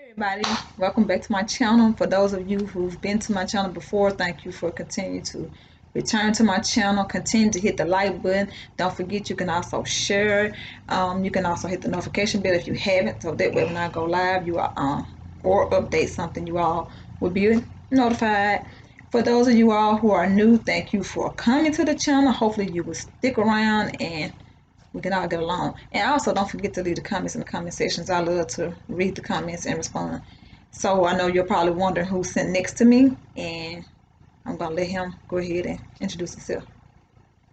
Everybody, welcome back to my channel. For those of you who've been to my channel before, thank you for continuing to return to my channel. Continue to hit the like button. Don't forget you can also share. You can also hit the notification bell if you haven't, so that way when I go live you are or update something, you all will be notified. For those of you all who are new, thank you for coming to the channel. Hopefully you will stick around and we can all get along. And also don't forget to leave the comments in the comment sections. I love to read the comments and respond. So I know you're probably wondering who's sitting next to me, and I'm gonna let him go ahead and introduce himself.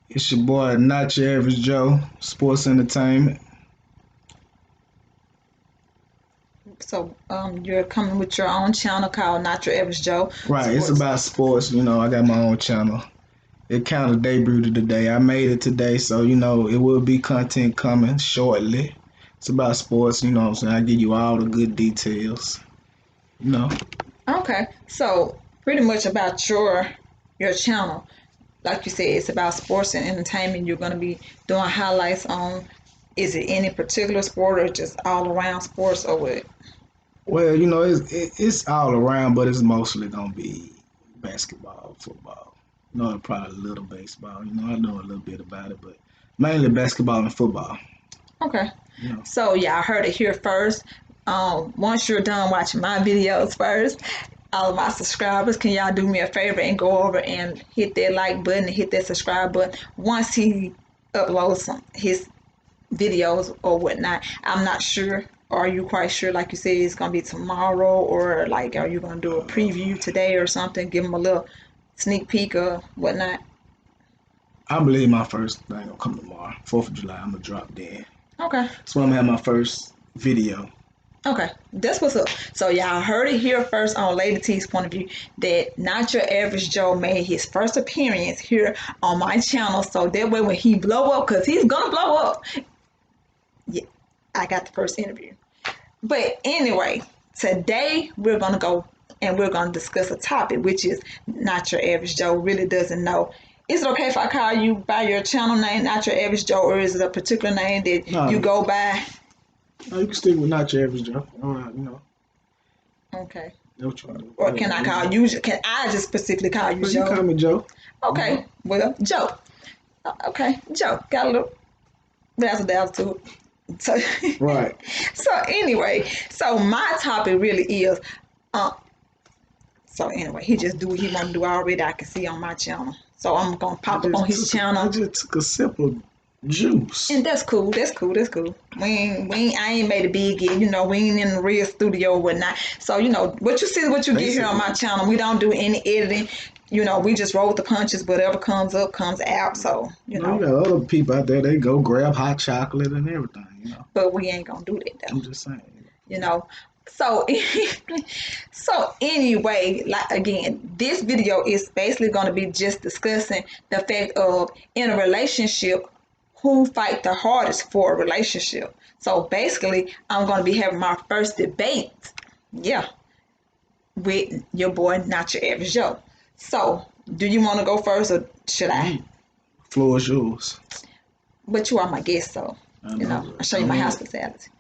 It's your boy, Not Your Average Joe, Sports Entertainment. So you're coming with your own channel called Not Your Average Joe. Right, Sports. It's about sports. I got my own channel. It kind of debuted today. I made it today, so it will be content coming shortly. It's about sports. What I'm saying. I give you all the good details. Okay, so pretty much about your channel. Like you said, it's about sports and entertainment. You're gonna be doing highlights on. Is it any particular sport or just all around sports or what? Well, it's all around, but it's mostly gonna be basketball, football. Probably a little baseball. I know a little bit about it, but mainly basketball and football. Okay. You know. So yeah, I heard it here first. Once you're done watching my videos first, all of my subscribers, can y'all do me a favor and go over and hit that like button and hit that subscribe button once he uploads his videos or whatnot. I'm not sure. Are you quite sure, like you said, it's gonna be tomorrow, or like are you gonna do a preview today or something? Give him a little sneak peek or whatnot. I believe my first thing will come tomorrow. 4th of July, I'm gonna drop then. Okay. So I'm gonna have my first video. Okay, that's what's up. So y'all heard it here first on Lady T's point of view that Not Your Average Joe made his first appearance here on my channel. So that way when he blow up, because he's gonna blow up, yeah, I got the first interview. But anyway, today we're gonna go and we're gonna discuss a topic which is Not Your Average Joe really doesn't know. Is it okay if I call you by your channel name, Not Your Average Joe, or is it a particular name that you go by? No, you can stick with Not Your Average Joe. Okay. Or can I call you? Can I just specifically call you Joe? You call me Joe. Okay. Well, Joe. Okay, Joe. Got a little razzle dazzle to it. So, right. So anyway, so my topic really is, so anyway, he just do what he want to do already. I can see on my channel. So I'm gonna pop up on his channel. I just took a sip of juice. And that's cool. That's cool. That's cool. I ain't made a big yet. We ain't in the real studio or whatnot. So what you see, what you get here on my channel. We don't do any editing. We just roll with the punches. Whatever comes up comes out. So you got other people out there. They go grab hot chocolate and everything. But we ain't gonna do that though. I'm just saying. So so anyway, like again, this video is basically going to be just discussing the fact of in a relationship, who fight the hardest for a relationship. So basically, I'm going to be having my first debate, with your boy, Not Your Average Joe. So, do you want to go first, or should I? Floor is yours. But you are my guest, so I'll show you my hospitality.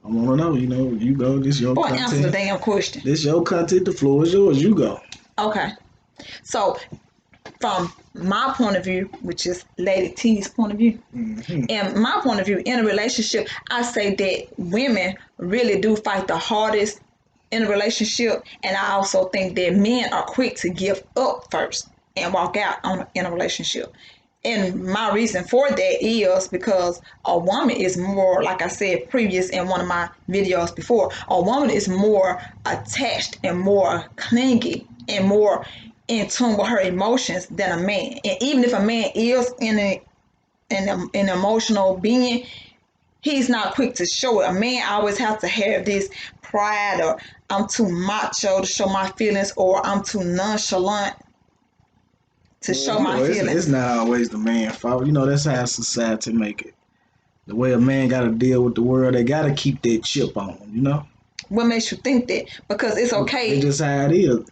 I want to know, you go. This your content. Answer the damn question. This your content. The floor is yours. You go. Okay. So, from my point of view, which is Lady T's point of view, and my point of view in a relationship, I say that women really do fight the hardest in a relationship, and I also think that men are quick to give up first and walk out in a relationship. And my reason for that is because a woman is more, like I said previous in one of my videos before, a woman is more attached and more clingy and more in tune with her emotions than a man. And even if a man is an emotional being, he's not quick to show it. A man always has to have this pride, or I'm too macho to show my feelings, or I'm too nonchalant to show my feelings. It's not always the man's fault. That's how society make it. The way a man got to deal with the world, they got to keep that chip on, What makes you think that? Because it's okay. It's just how it is.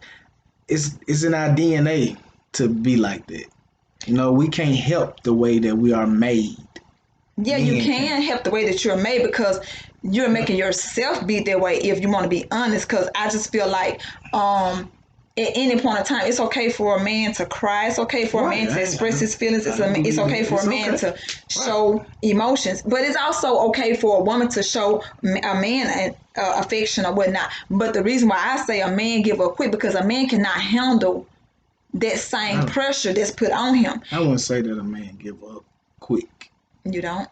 It's in our DNA to be like that. We can't help the way that we are made. Yeah, you can help the way that you're made because you're making yourself be that way if you want to be honest. Because I just feel like at any point in time, it's okay for a man to cry. It's okay for a man to express his feelings. It's okay for a man to show emotions. But it's also okay for a woman to show a man affection or whatnot. But the reason why I say a man give up quick because a man cannot handle that same pressure that's put on him. I wouldn't say that a man give up quick. You don't?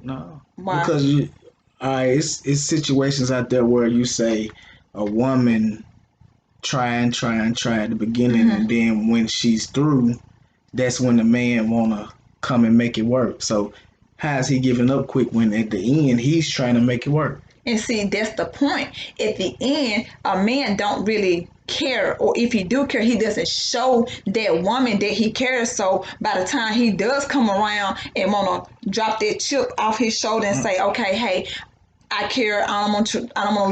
No. Why? Because it's situations out there where you say a woman try at the beginning, and then when she's through, that's when the man wanna come and make it work. So how is he giving up quick when at the end he's trying to make it work? And see, that's the point. At the end, a man don't really care, or if he do care, he doesn't show that woman that he cares. So by the time he does come around and wanna drop that chip off his shoulder and say, "Okay, hey, I care. I don't want to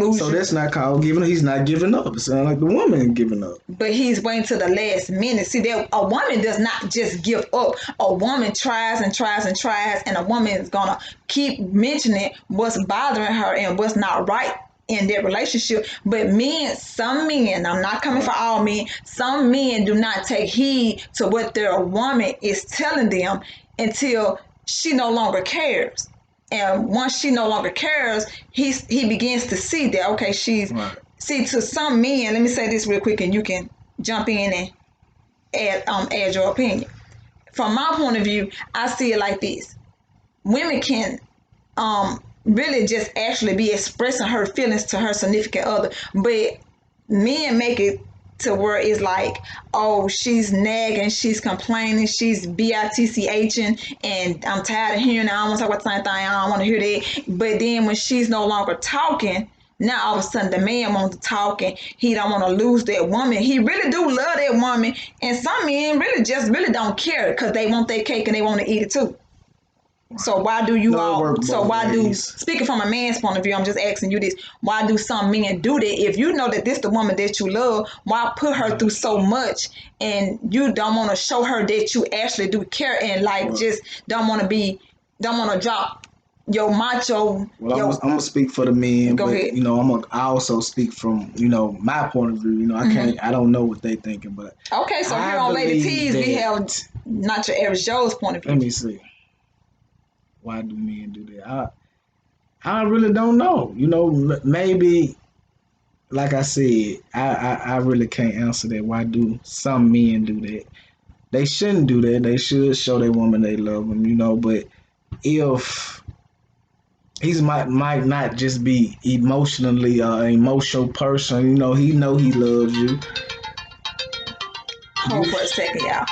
lose So you." that's not called giving up. He's not giving up. It sounds like the woman giving up. But he's waiting to the last minute. See, that a woman does not just give up. A woman tries and tries and tries, and a woman is gonna keep mentioning what's bothering her and what's not right in that relationship. But men, some men, I'm not coming for all men, some men do not take heed to what their woman is telling them until she no longer cares. And once she no longer cares, he begins to see that, okay, she's see, to some men, let me say this real quick and you can jump in and add your opinion. From my point of view, I see it like this. Women can really just actually be expressing her feelings to her significant other, but men make it to where it's like, oh, she's nagging, she's complaining, she's bitching, and I'm tired of hearing it. I don't want to talk about the same thing. I don't want to hear that. But then when she's no longer talking, now all of a sudden the man wants to talk and he don't want to lose that woman. He really do love that woman, and some men really don't care because they want their cake and they want to eat it too. So why do you speaking from a man's point of view, I'm just asking you this, why do some men do that? If you know that this the woman that you love, why put her through so much and you don't want to show her that you actually do care and just don't want to drop your macho. Well, I'm gonna speak for the men, Go ahead. I also speak from my point of view. I don't know what they thinking, but okay. So here on Lady T's, we have Not Your Average Joe's point of view. Let me see. Why do men do that? I really don't know. Maybe, like I said, I really can't answer that. Why do some men do that? They shouldn't do that. They should show their woman they love them, but if he might not just be emotionally an emotional person, he know he loves you. Hold for a second, y'all.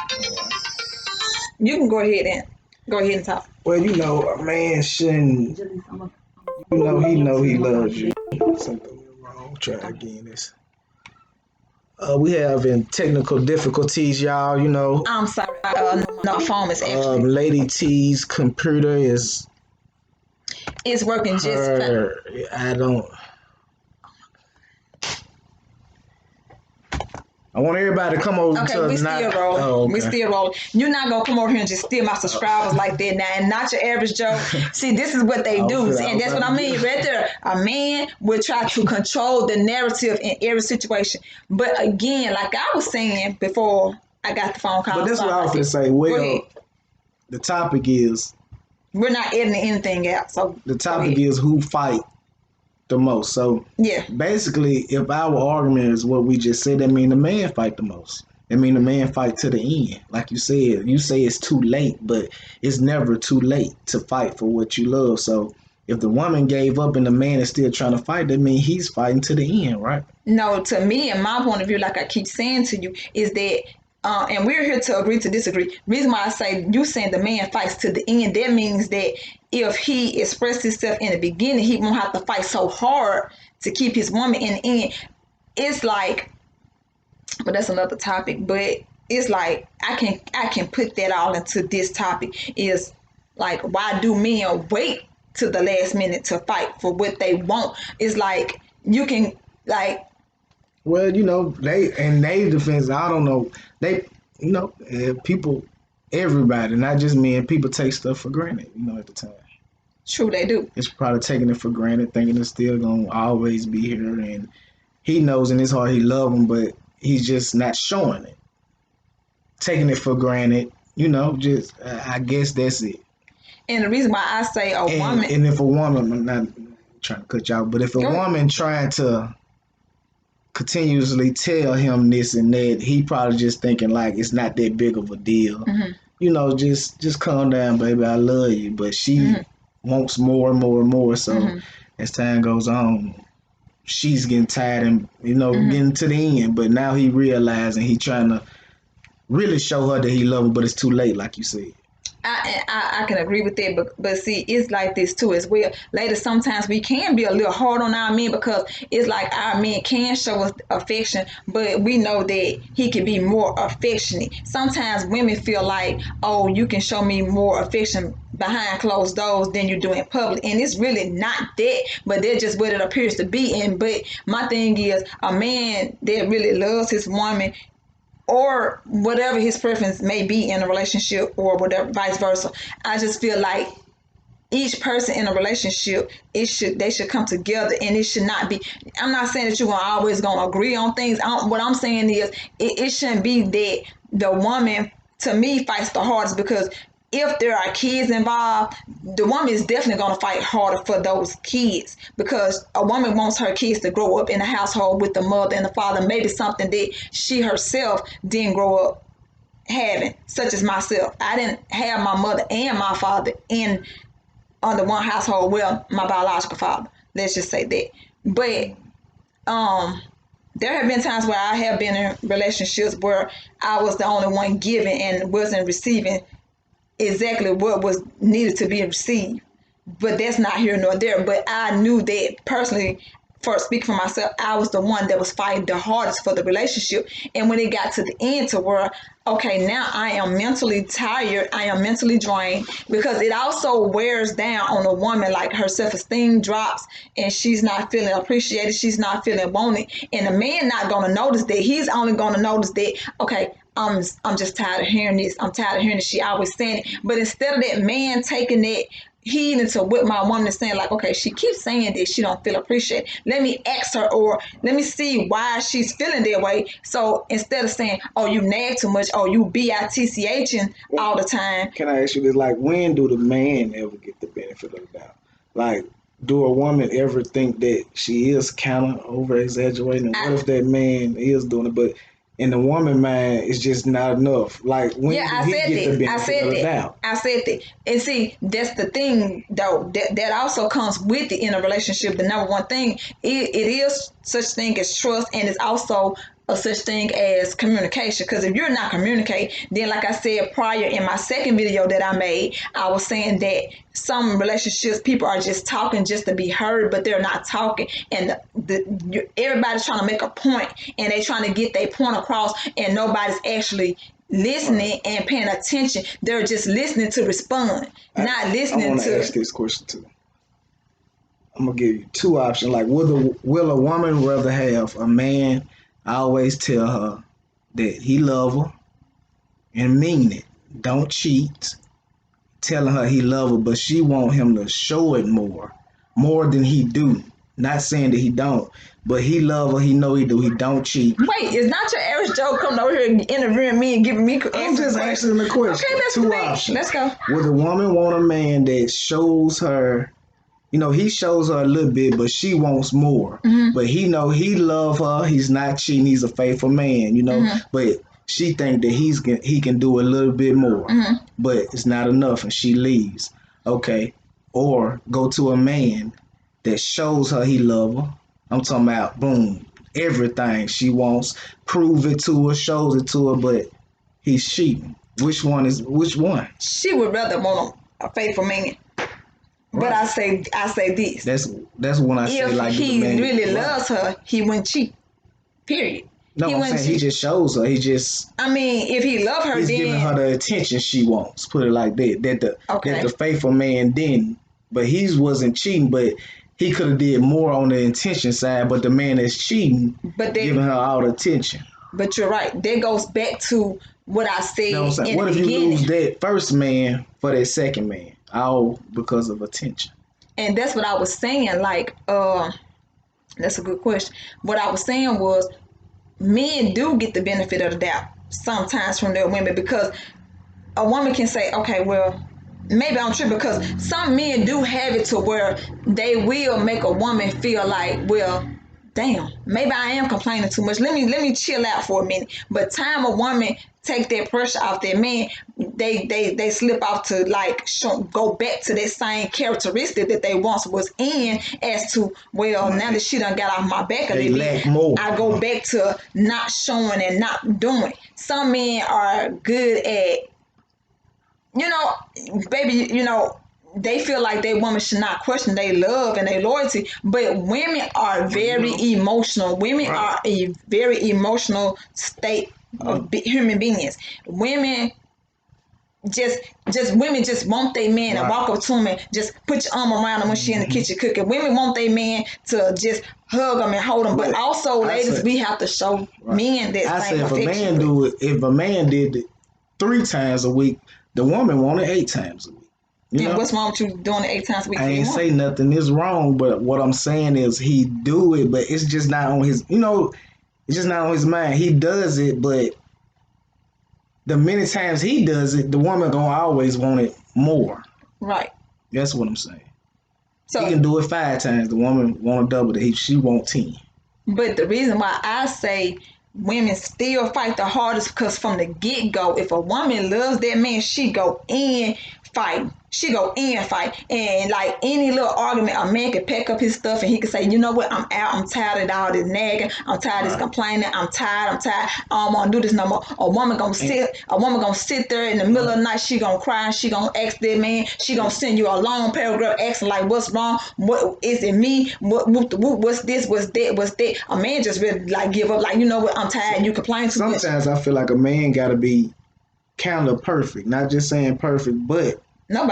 You can go ahead and talk. Well, a man shouldn't. He know he loves you. Something wrong. Try again. This. We having technical difficulties, y'all. I'm sorry. No, phone is actually. Lady T's computer is. It's working just fine. I don't. I want everybody to come over to we still rolling. Okay. We still rolling. You're not gonna come over here and just steal my subscribers like that now. And Not Your Average Joe. See, this is what they do, and that's what I mean right there. A man will try to control the narrative in every situation. But again, like I was saying before, I got the phone call. But that's what I was gonna say. Well, the topic is. We're not editing anything out. So the topic is who fight the most. So yeah, basically, if our argument is what we just said, that mean the man fight the most. That mean the man fight to the end. Like you said, you say it's too late, but it's never too late to fight for what you love. So if the woman gave up and the man is still trying to fight, that mean he's fighting to the end, right? No, to me, in my point of view, like I keep saying to you, is that and we're here to agree to disagree. Reason why I say you saying the man fights to the end, that means that if he expressed himself in the beginning, he won't have to fight so hard to keep his woman in the end. It's like, but that's another topic. But it's like I can put that all into this topic. Is like, why do men wait to the last minute to fight for what they want? It's like you can like. Well, they in their defense, I don't know. They, people everybody, not just men, people take stuff for granted, at the time. True, they do. It's probably taking it for granted, thinking it's still gonna always be here, and he knows in his heart he love him, but he's just not showing it. Taking it for granted, just I guess that's it. And the reason why I say a woman, And if a woman, I'm not trying to cut you out, but if a woman trying to continuously tell him this and that, he probably just thinking like it's not that big of a deal. Just calm down, baby. I love you, but she wants more and more and more. So as time goes on, she's getting tired and getting to the end. But now he realizing he trying to really show her that he love her, but it's too late, like you said. I can agree with that, but see, it's like this too as well. Ladies, sometimes we can be a little hard on our men because it's like our men can show us affection, but we know that he can be more affectionate. Sometimes women feel like, oh, you can show me more affection behind closed doors than you do in public, and it's really not that, but that's just what it appears to be. But my thing is, a man that really loves his woman, or whatever his preference may be in a relationship, or whatever, vice versa. I just feel like each person in a relationship, they should come together, and it should not be. I'm not saying that you're always gonna agree on things. What I'm saying is, it shouldn't be that the woman, to me, fights the hardest, because if there are kids involved, the woman is definitely going to fight harder for those kids, because a woman wants her kids to grow up in a household with the mother and the father, maybe something that she herself didn't grow up having, such as myself. I didn't have my mother and my father in under one household. Well, my biological father, let's just say that. But there have been times where I have been in relationships where I was the only one giving and wasn't receiving exactly what was needed to be received. But that's not here nor there. But I knew that personally, for speaking for myself, I was the one that was fighting the hardest for the relationship. And when it got to the end, to where, okay, now I am mentally tired, I am mentally drained, because it also wears down on a woman. Like, her self-esteem drops, and she's not feeling appreciated, she's not feeling wanted, and the man not going to notice that. He's only going to notice that, okay, I'm just tired of hearing this. I'm tired of hearing this. She always saying it. But instead of that man taking that heed into what my woman is saying, like, okay, she keeps saying this, she don't feel appreciated. Let me ask her, or let me see why she's feeling that way. So instead of saying, oh, you nag too much, or you bitching all the time. Can I ask you this? Like, when do the man ever get the benefit of the doubt? Like, do a woman ever think that she is kind of over exaggerating? What if that man is doing it, but in the woman mind, it's just not enough? Like, when do he get the benefit of the doubt? I said that. And see, that's the thing, though, that also comes with it in a relationship. The number one thing, it is such thing as trust, and it's also a such thing as communication. Because if you're not communicating, then, like I said prior in my second video that I made, I was saying that some relationships, people are just talking just to be heard, but they're not talking, and everybody's trying to make a point, and they're trying to get their point across, and nobody's actually listening and paying attention. They're just listening to respond, not listening to. I want to ask this question too. I'm gonna give you two options. Like, will a woman rather have a man always tell her that he love her and mean it, don't cheat, telling her he love her, but she want him to show it more than he do? Not saying that he don't, but he love her, he know he do, he don't cheat. Wait, it's not your average Joe coming over here and interviewing me and giving me I'm just asking the question. Okay, let's two options. Let's go. Would a woman want a man that shows her, he shows her a little bit, but she wants more. But he know he love her, he's not cheating, he's a faithful man, but she think that he can do a little bit more, but it's not enough, and she leaves. Okay. Or go to a man that shows her he love her. I'm talking about, boom, everything she wants, prove it to her, shows it to her, but he's cheating. Which one? She would rather want a faithful man. But I say this. That's when I say, like, if he really loves her, he wouldn't cheat. Period. No, I'm saying he just shows her. I mean, if he love her, he's then giving her the attention she wants. Put it like that. That the faithful man didn't. But he wasn't cheating. But he could have did more on the intention side. But the man that's cheating, giving her all the attention. But you're right. That goes back to what I said You know what I'm saying? in What the if you beginning. lose that first man for that second man, all because of attention? And that's what I was saying. Like, that's a good question. What I was saying was, men do get the benefit of the doubt sometimes from their women, because a woman can say, okay, well, maybe I'm tripping, because some men do have it to where they will make a woman feel like, well, damn, maybe I am complaining too much. Let me chill out for a minute. But time a woman take that pressure off their man, they slip off to like go back to that same characteristic that they once was in, as to, well, now that she done got off my back a They little lack bit, more. I go back to not showing and not doing. Some men are good at, baby, they feel like their woman should not question their love and their loyalty, but women are very emotional. Women are a very emotional state of human beings. Women women just want their man and walk up to him and just put your arm around them when she in the kitchen cooking. Women want their man to just hug them and hold them, but also, ladies, we have to show men that same if affection. if a man did it 3 times a week, the woman wanted 8 times a week. And what's wrong with you doing it 8 times a week? I ain't say nothing is wrong, but what I'm saying is he do it, but it's just not on his, it's just not on his mind. He does it, but the many times he does it, the woman gonna always want it more. Right. That's what I'm saying. So he can do it 5 times. The woman want double it. She want 10. But the reason why I say women still fight the hardest, because from the get-go, if a woman loves that man, she go in fight. She go in fight. And like any little argument, a man can pack up his stuff and he can say, you know what, I'm out. I'm tired of all this nagging. I'm tired of this complaining. I'm tired. I don't want to do this no more. A woman gonna sit there in the middle of the night. She gonna cry. She gonna ask that man. She gonna send you a long paragraph asking like, what's wrong? What is it me? What's this? What's that? A man just really like give up. Like, you know what? I'm tired. You complain too much. Sometimes I feel like a man gotta be kind of perfect. Not just saying perfect, but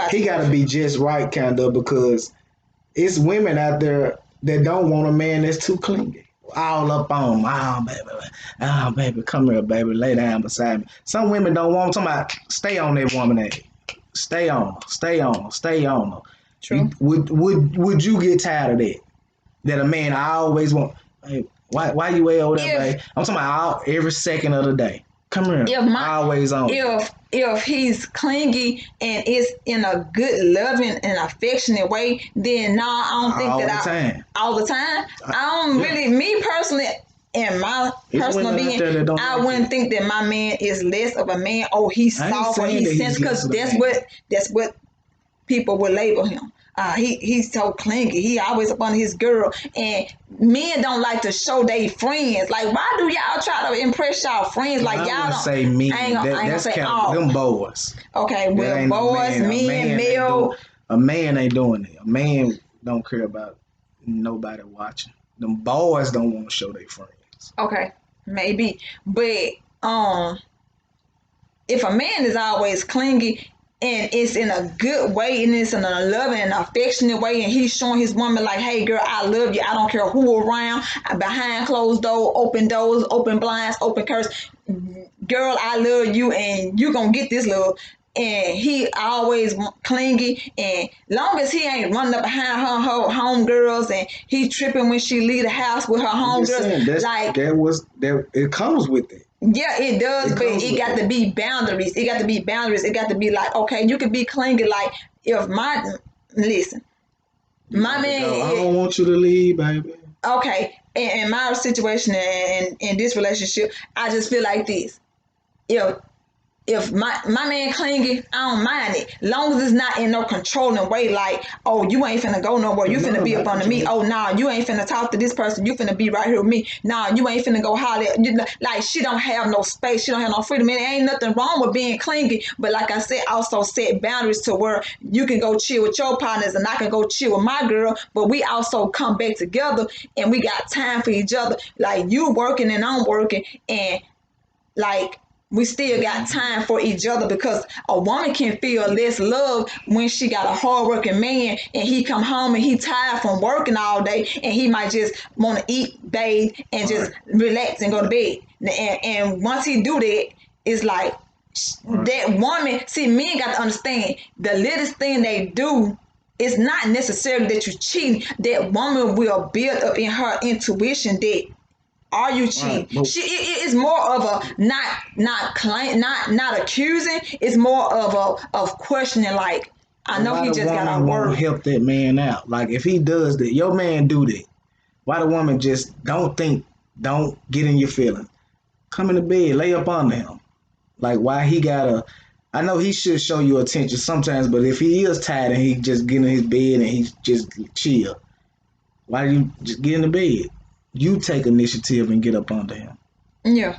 he got to be just right, kind of, because it's women out there that don't want a man that's too clingy. All up on them. Oh, baby, come here, baby, lay down beside me. Some women don't want somebody, stay on that woman, stay on her. True. Would you get tired of that? That a man always want, hey, why you way over there, baby? I'm talking about every second of the day. Come here, always on. If he's clingy and it's in a good, loving, and affectionate way, then I don't think all the time. I don't really, me personally, in my personal being, I wouldn't think that my man is less of a man. Oh, he's soft or he's sensitive, because that's what people would label him. He's so clingy. He always up on his girl. And men don't like to show their friends. Like, why do y'all try to impress y'all friends? Like, y'all don't say me. I ain't gonna say all. Them boys. Okay, well, boys, men, male. A man ain't doing it. A man don't care about nobody watching. Them boys don't want to show their friends. Okay, maybe. But if a man is always clingy and it's in a good way and it's in a loving and affectionate way, and he's showing his woman like, hey girl, I love you, I don't care who around, behind closed doors, open blinds, open curtains, girl, I love you and you gonna get this love. And he always clingy, and long as he ain't running up behind her homegirls and he tripping when she leave the house with her homegirls, like it comes with it. Yeah, it does, but it got to be boundaries. It got to be boundaries. It got to be like, okay, you can be clingy. Like, if my man, I don't want you to leave, baby. Okay, in my situation and in this relationship, I just feel like this. If my man clingy, I don't mind it. Long as it's not in no controlling way, like, oh, you ain't finna go nowhere. You finna be up under me. Oh, nah, you ain't finna talk to this person. You finna be right here with me. Nah, you ain't finna go holler. Like, she don't have no space. She don't have no freedom. And there ain't nothing wrong with being clingy. But like I said, also set boundaries to where you can go chill with your partners and I can go chill with my girl. But we also come back together and we got time for each other. Like, you working and I'm working, and like, we still got time for each other, because a woman can feel less love when she got a hardworking man and he come home and he tired from working all day and he might just want to eat, bathe, and just relax and go to bed. And once he do that, it's like that woman. See, men got to understand the littlest thing they do. It's not necessarily that you're cheating. That woman will build up in her intuition that, are you cheating? Right. It is more of a not accusing. It's more of questioning. Like, I know he just got out of work. Help that man out. Like, if he does that, your man do that. Why the woman just don't get in your feelings? Come in the bed, lay up under him. Like, why he gotta? I know he should show you attention sometimes, but if he is tired and he just get in his bed and he's just chill, why do you just get in the bed? You take initiative and get up under him. Yeah.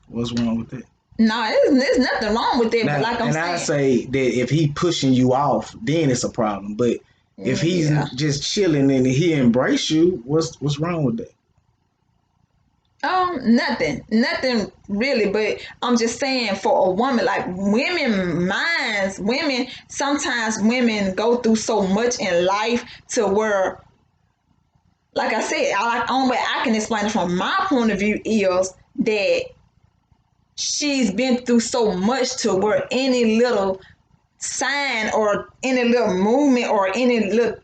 What's wrong with that? No, there's nothing wrong with that. Now, but like I'm saying, I say that if he pushing you off, then it's a problem. But if he's just chilling and he embrace you, what's wrong with that? Nothing really. But I'm just saying, for a woman, like sometimes women go through so much in life to where, like I said, only way I can explain it from my point of view is that she's been through so much to where any little sign or any little movement or any little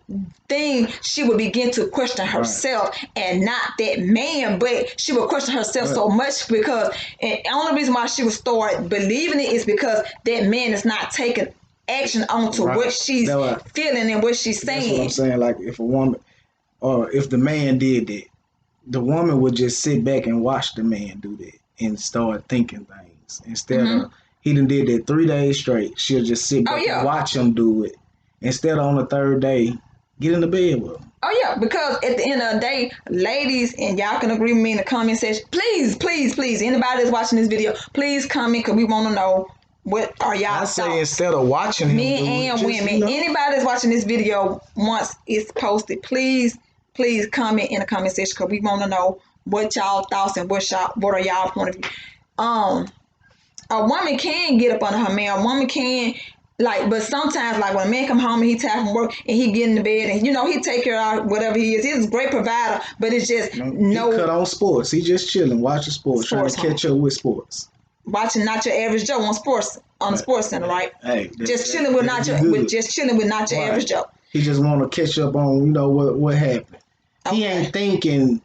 thing, she would begin to question herself and not that man, but she would question herself so much, because and the only reason why she would start believing it is because that man is not taking action onto what she's feeling and what she's saying. That's what I'm saying. Like, if a woman or if the man did that, the woman would just sit back and watch the man do that and start thinking things instead of, he done did that 3 days straight. She'll just sit back and watch him do it. Instead of on the third day, get in the bed with him. Oh, yeah, because at the end of the day, ladies, and y'all can agree with me in the comment section, please, anybody that's watching this video, please comment, because we want to know what are y'all thoughts. I say, instead of watching him men and women, anybody that's watching this video once it's posted, please comment in the comment section, because we want to know what y'all thoughts and what are y'all point of view. A woman can get up under her man. A woman can, like, but sometimes, like, when a man come home and he tired from work and he get in the bed and, he take care of whatever he is. He's a great provider, but it's just he cut on sports. He just chilling, watching sports, trying to catch up with sports. Watching Not Your Average Joe on the Sports Center, right? Hey, just chilling with Not Your Average Joe. He just want to catch up on, what happened. Okay. He ain't thinking,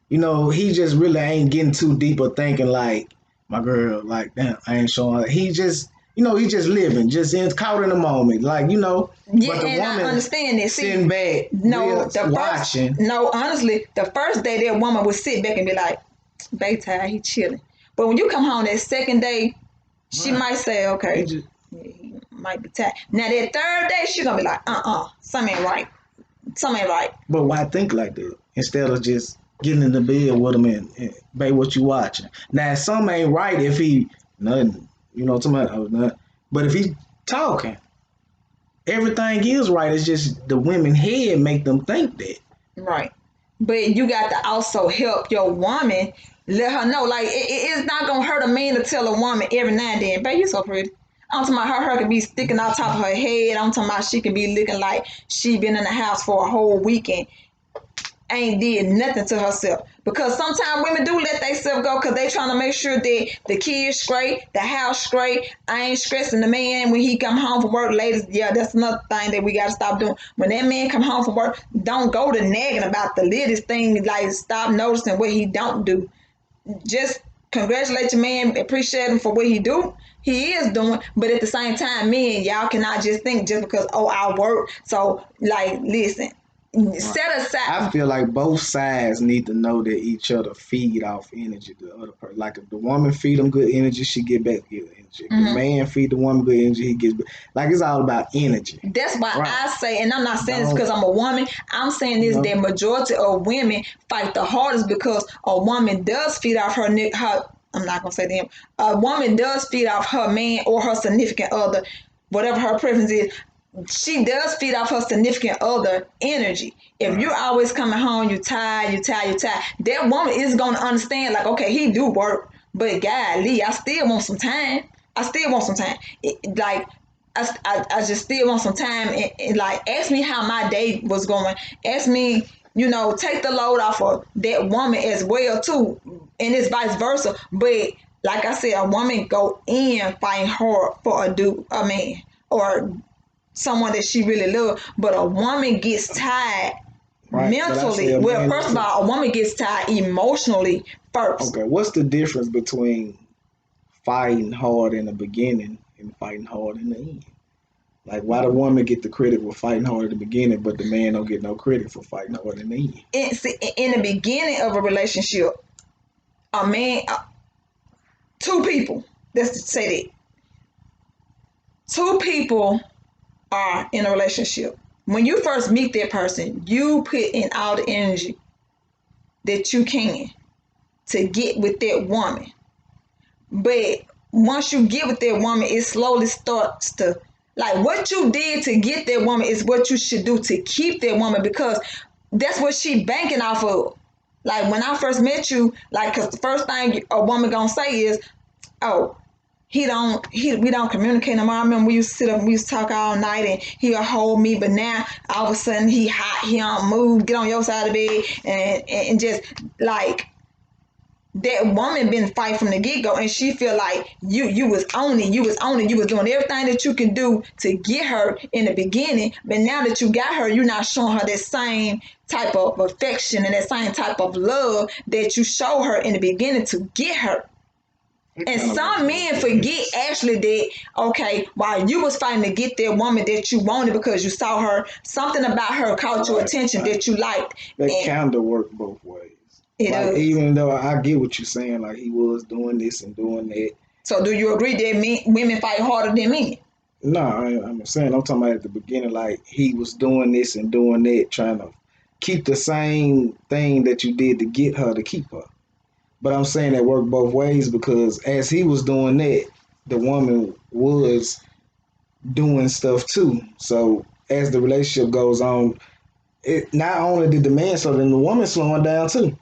he just really ain't getting too deep of thinking like, my girl, like, damn, I ain't showing her. He just, he just living, caught in the moment, like, Yeah, but the and woman I understand this. sitting back, watching. Honestly, the first day that woman would sit back and be like, babe, tired, he chilling. But when you come home that second day, she might say, okay, he might be tired. Now that third day, she gonna be like, something ain't right. But why think like that instead of just getting in the bed with him and babe, what you watching? Now, something ain't right if he nothing, nothing. But if he talking, everything is right. It's just the women head make them think that. Right. But you got to also help your woman, let her know, like, it's not gonna hurt a man to tell a woman every now and then, babe, you so pretty. I'm talking about her can be sticking out top of her head. I'm talking about she can be looking like she been in the house for a whole weekend, ain't did nothing to herself. Because sometimes women do let themselves go because they trying to make sure that the kids straight, the house straight. I ain't stressing the man when he come home from work. Ladies, yeah, that's another thing that we got to stop doing. When that man come home from work, don't go to nagging about the littlest thing. Like, stop noticing what he don't do. Just congratulate your man, appreciate him for what he is doing, but at the same time, men, y'all cannot just think just because, I work. So, like, listen, set aside. I feel like both sides need to know that each other feed off energy to the other person. Like, if the woman feed them good energy, she get back good energy. If the man feed the woman good energy, he gets back. Like, it's all about energy. That's why I say, and I'm not saying this because I'm a woman, I'm saying this, that majority of women fight the hardest because a woman does feed off her I'm not going to say them. A woman does feed off her man or her significant other, whatever her preference is. She does feed off her significant other energy. If you're always coming home, you're tired, that woman is going to understand, like, okay, he do work, But golly, I still want some time. I still want some time. I just still want some time and like ask me how my day was going. Ask me, take the load off of that woman as well too, and it's vice versa. But like I said, a woman go in fighting hard for a man or someone that she really loves, but a woman gets tired mentally. Well, first of all, a woman gets tired emotionally first. Okay, what's the difference between fighting hard in the beginning and fighting hard in the end? Like, why the woman get the credit for fighting hard at the beginning, but the man don't get no credit for fighting hard in the end? In the beginning of a relationship, a man, two people, let's say that, two people are in a relationship. When you first meet that person, you put in all the energy that you can to get with that woman. But once you get with that woman, it slowly starts to, like, what you did to get that woman is what you should do to keep that woman, because that's what she banking off of. Like, when I first met you, like, because the first thing a woman gonna say is, oh, we don't communicate no more. I remember we used to sit up, we used to talk all night, and he'll hold me, but now all of a sudden he hot, he don't move, get on your side of the bed, and just like, that woman been fighting from the get-go, and she feel like you was on it, you was doing everything that you can do to get her in the beginning, but now that you got her, you're not showing her that same type of affection and that same type of love that you show her in the beginning to get her. And some men forget actually that, okay, while you was fighting to get that woman that you wanted because you saw her, something about her caught your attention that you liked. That kind of work both ways. It like, does. Even though I get what you're saying, like, he was doing this and doing that. So do you agree that women fight harder than men? No, I'm talking about at the beginning, like, he was doing this and doing that, trying to keep the same thing that you did to get her to keep her. But I'm saying that worked both ways, because as he was doing that, the woman was doing stuff too. So as the relationship goes on, it not only did the man slow, then the woman slowing down too.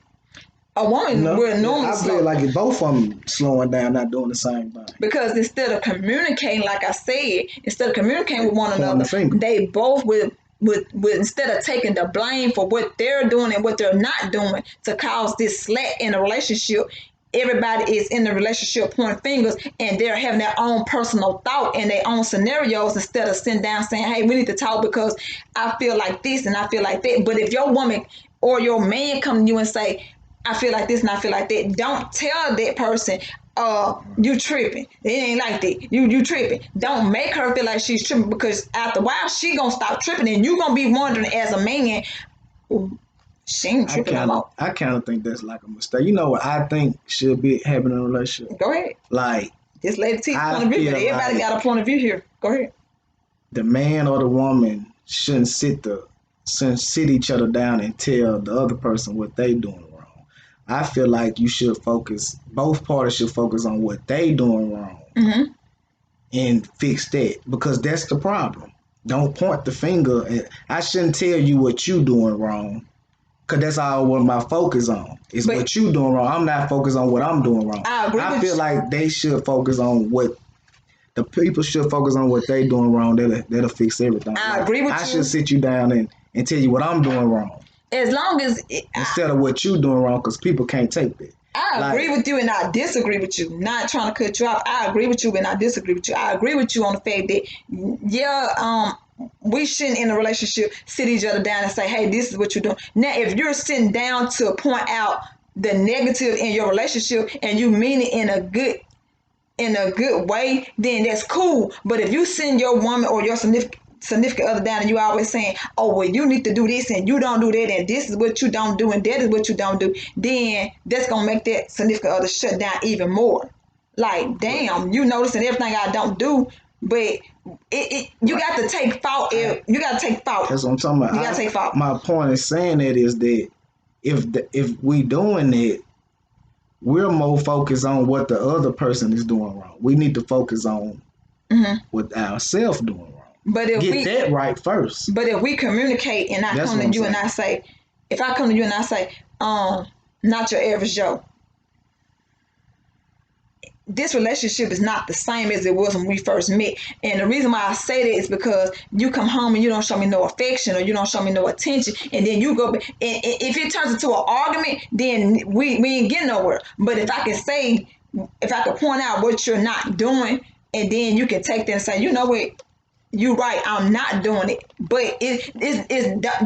A woman will normally I feel like both of them slowing down, not doing the same thing. Because instead of communicating, like I said, instead of communicating with one another, they both would instead of taking the blame for what they're doing and what they're not doing to cause this slack in a relationship, everybody is in the relationship pointing fingers, and they're having their own personal thought and their own scenarios instead of sitting down saying, hey, we need to talk because I feel like this and I feel like that. But if your woman or your man come to you and say, I feel like this and I feel like that, don't tell that person, you tripping. It ain't like that. You tripping. Don't make her feel like she's tripping, because after a while she gonna stop tripping, and you gonna be wondering as a man, she ain't tripping no more. I kind of think that's like a mistake. You know what I think should be happening in a relationship? Go ahead. Like, this lady T's point of view, but everybody like got a point of view here. Go ahead. The man or the woman shouldn't sit each other down and tell the other person what they doing wrong. I feel like you should focus, both parties should focus on what they doing wrong and fix that, because that's the problem. Don't point the finger. I shouldn't tell you what you doing wrong, because that's all what my focus on is what you doing wrong. I'm not focused on what I'm doing wrong. I feel like they should focus on what the people should focus on what they doing wrong. That'll fix everything. I agree with you. I should sit you down and tell you what I'm doing wrong. As long as instead of what you doing wrong, because people can't take that. I agree with you and I disagree with you. Not trying to cut you off. I agree with you and I disagree with you. I agree with you on the fact that we shouldn't in a relationship sit each other down and say, hey, this is what you're doing. Now, if you're sitting down to point out the negative in your relationship and you mean it in a good way, then that's cool. But if you send your woman or your significant other down and you always saying, oh, well, you need to do this and you don't do that and this is what you don't do and that is what you don't do, then that's going to make that significant other shut down even more. Like, damn, you noticing everything I don't do, but you got to take fault. You got to take fault. That's what I'm talking about. You got to take fault. My point in saying that is that if we doing it, we're more focused on what the other person is doing wrong. We need to focus on what ourselves doing wrong. But if get that right first. But if we communicate and I come to you and I say, if I come to you and I say, not your average Joe, this relationship is not the same as it was when we first met. And the reason why I say that is because you come home and you don't show me no affection or you don't show me no attention, and then you go and if it turns into an argument, then we ain't getting nowhere. But if I can point out what you're not doing, and then you can take that and say, you know what, you're right, I'm not doing it. But it's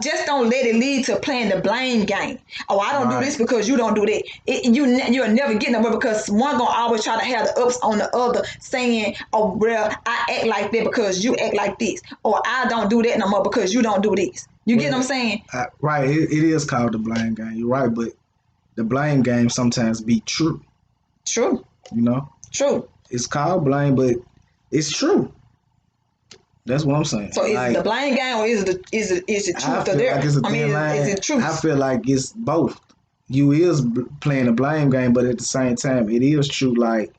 just don't let it lead to playing the blame game. Oh, I don't do this because you don't do that. You'll never get nowhere, because one gonna always try to have the ups on the other, saying, oh, well, I act like that because you act like this, or I don't do that no more because you don't do this. You get what I'm saying? Right. It is called the blame game. You're right, but the blame game sometimes be true. True. You know? True. It's called blame, but it's true. That's what I'm saying. So is it the blame game, or is it truth? I feel like it's a thin line. Is it truth? I feel like it's both. You is playing a blame game, but at the same time, it is true. Like,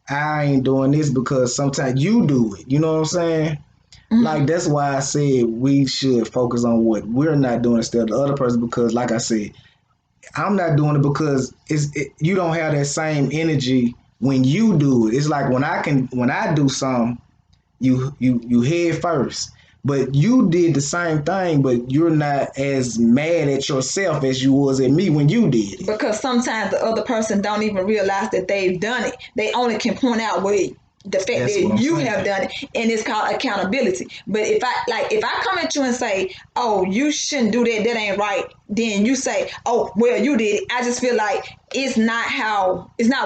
I ain't doing this because sometimes you do it. You know what I'm saying? Mm-hmm. Like, that's why I said we should focus on what we're not doing instead of the other person, because, like I said, I'm not doing it because you don't have that same energy when you do it. It's like when I do something, you head first, but you did the same thing, but you're not as mad at yourself as you was at me when you did it. Because sometimes the other person don't even realize that they've done it. They only can point out the fact that you have done it, and it's called accountability. But if I come at you and say, oh, you shouldn't do that, that ain't right, then you say, oh, well, you did it. I just feel like it's not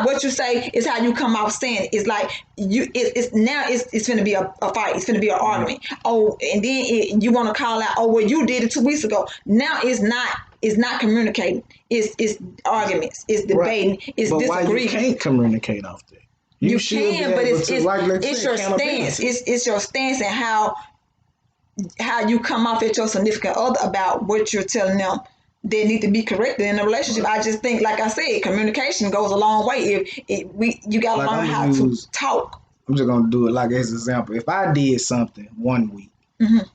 what you say, it's how you come off saying it. It's like it's going to be a fight, it's going to be an argument. Oh, and then you want to call out, oh, well, you did it 2 weeks ago. Now it's not communicating. It's arguments, it's debating, right. it's but disagreeing. Why you can't communicate off that? You can, but it's your stance. It's your stance and how you come off at your significant other about what you're telling them that need to be corrected in a relationship. Right. I just think, like I said, communication goes a long way. You got to learn how to talk. I'm just gonna do it like as an example. If I did something one week,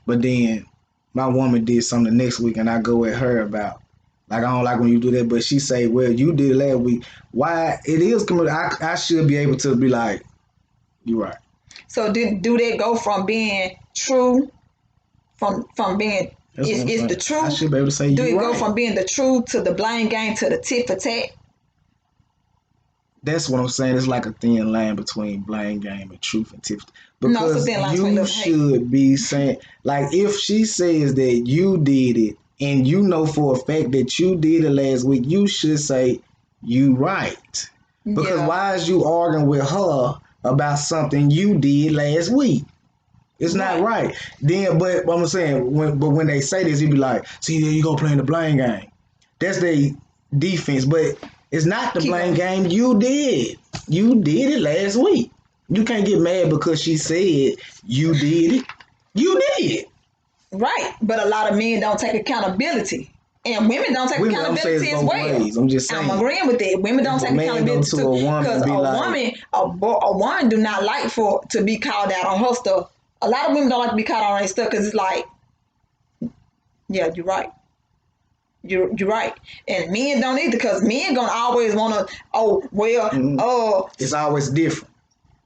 but then my woman did something the next week, and I go at her about, like, I don't like when you do that, but she say, well, you did it last week. Why? It is communication. I should be able to be like, you're right. So do they go from being true, from being is the truth? I should be able to say you're right. Do it go from being the truth to the blame game to the tit for tat? That's what I'm saying. It's like a thin line between blame game and truth and tit for tat. Because you should be saying, like, if she says that you did it, and you know for a fact that you did it last week, you should say, you right. Because why is you arguing with her about something you did last week? It's not right. Then, but I'm saying, when they say this, you be like, see, there you go playing the blame game. That's their defense, but it's not the blame game. You did it last week. You can't get mad because she said you did it. You did. Right, but a lot of men don't take accountability, and women don't take accountability as well. Ways. I'm just saying. I'm agreeing with that. Women don't take accountability too, because a woman do not like to be called out on her stuff. A lot of women don't like to be called out on their stuff because it's like, yeah, you're right. You're right, and men don't either, because men gonna always want to. It's always different.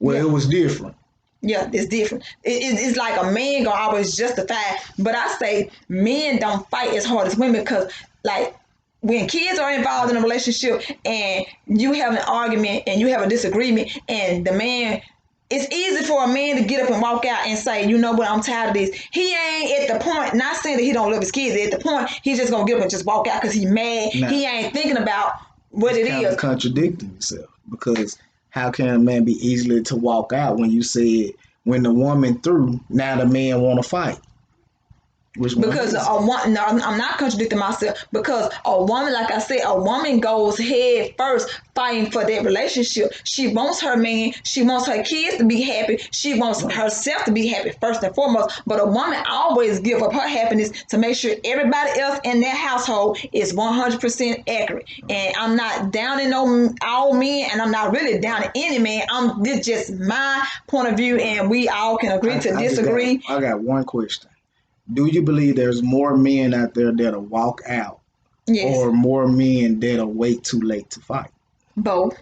It was different. Yeah, it's different. It's like a man gonna always justify, but I say men don't fight as hard as women, because, like, when kids are involved in a relationship and you have an argument and you have a disagreement, and the man, it's easy for a man to get up and walk out and say, you know what, I'm tired of this. He ain't at the point, not saying that he don't love his kids, at the point he's just gonna get up and just walk out because he's mad. He ain't thinking about what it is. It's contradicting yourself, because how can a man be easily to walk out when you said when the woman threw, now the man want to fight? Because I'm not contradicting myself, because a woman, like I said, a woman goes head first fighting for that relationship. She wants her man, she wants her kids to be happy, she wants herself to be happy first and foremost. But a woman always give up her happiness to make sure everybody else in that household is 100% accurate. And I'm not downing all men, and I'm not really downing any man. This just my point of view, and we all can agree to disagree. I got one question. Do you believe there's more men out there that'll walk out, or more men that'll wait too late to fight? Both.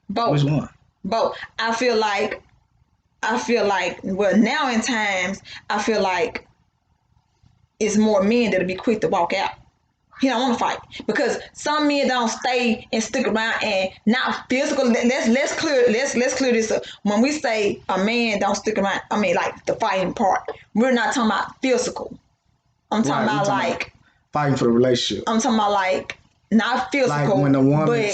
Which one? But I feel like well, now in times I feel like it's more men that'll be quick to walk out. He don't want to fight because some men don't stay and stick around and not physical. Let's clear this up. When we say a man don't stick around, I mean like the fighting part. We're not talking about physical. I'm talking about like fighting for the relationship. I'm talking about like not physical. Like when the woman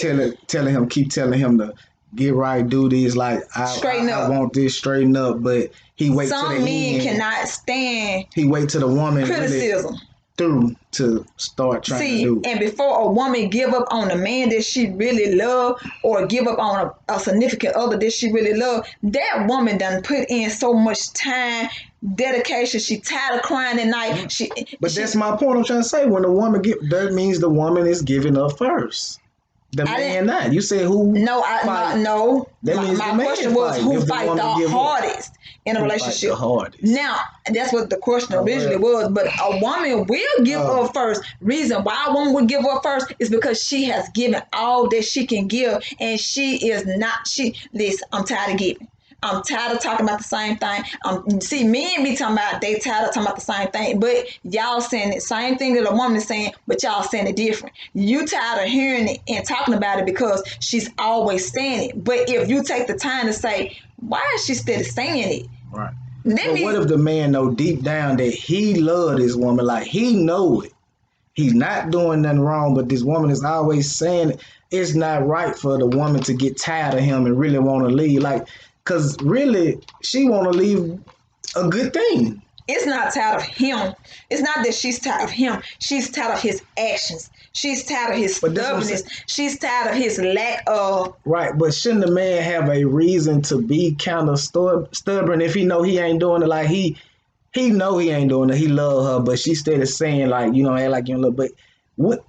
keep telling him to get right, do this. Like I want this, straighten up, but he wait to the end. Some men cannot stand. He wait to the woman criticism. Really through to start trying to do. And before a woman give up on a man that she really love or give up on a significant other that she really love, that woman done put in so much time, dedication. She tired of crying at night. That's my point. I'm trying to say, when a woman that means the woman is giving up first. The man not. You said who? No, no. That means my question was who fight the hardest in a relationship. The hardest. Now, that's what the question originally was. But a woman will give up first. Reason why a woman would give up first is because she has given all that she can give, and she is not. Listen, I'm tired of giving. I'm tired of talking about the same thing. See, men be talking about they tired of talking about the same thing, but y'all saying the same thing that a woman is saying, but y'all saying it different. You tired of hearing it and talking about it because she's always saying it. But if you take the time to say, why is she still saying it? Right. But what if the man know deep down that he love this woman, like he know it. He's not doing nothing wrong, but this woman is always saying it. It's not right for the woman to get tired of him and really want to leave. Like, because really, she want to leave a good thing. It's not tired of him. It's not that she's tired of him. She's tired of his actions. She's tired of his stubbornness. She's tired of his lack of... Right, but shouldn't the man have a reason to be kind of stubborn if he know he ain't doing it? Like, he know he ain't doing it. He love her, but she started saying, like, act like you don't love. But what?